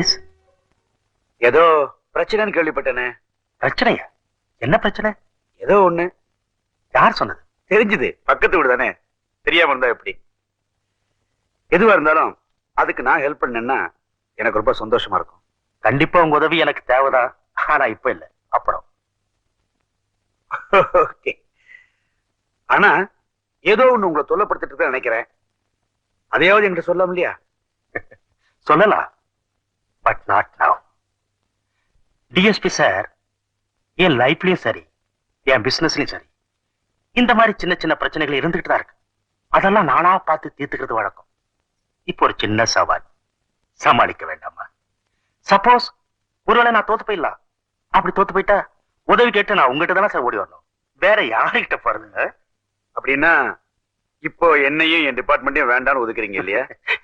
S. ஏதோ பிரச்சனைன்னு கேள்விப்பட்டேனே. பிரச்சனையா? என்ன பிரச்சனை? ஏதோ ஒண்ணு. யார் சொன்னது? தெரிஞ்சது, பக்கத்து வீடு தானே, தெரியாம இருந்தா எப்படி? எதுவா இருந்தாலும் அதுக்கு நான் ஹெல்ப் பண்ணேன்னா எனக்கு ரொம்ப சந்தோஷமா இருக்கும். கண்டிப்பா உங்க உதவி எனக்கு தேவைதான். ஆனா இப்ப இல்ல, அப்புறம். ஓகே. ஆனா ஏதோ ஒண்ணு உங்களை தொல்லப்படுத்திட்டு இருக்கேன்னு நினைக்கிறேன். அதையாவது என்கிட்ட சொல்லலாம் இல்லையா? சொல்லலாம், but not now. DSP sir, என் லைஃப்லயும் சரி, என் பிசினஸ்லயும் சரி, இந்த மாதிரி சின்ன சின்ன பிரச்சனைகள் இருந்துகிட்டு தான் இருக்கு. அதெல்லாம் நானா பார்த்து தீர்த்துக்கிறது வழக்கம். இப்போ ஒரு சின்ன சவால், சமாளிக்க வேண்டாமா? சப்போஸ் ஒருவேளை நான் தோத்து போயிடலாம். அப்படி தோத்து போயிட்டா உதவி கேட்டு நான் உங்ககிட்ட தானே சார் ஓடி வரணும். வேற யாருகிட்ட போறதுங்க? அப்படின்னா இப்போ என்னையும் என் டிபார்ட்மெண்ட்டையும் வேண்டாம்னு ஒதுக்குறீங்க இல்லையா?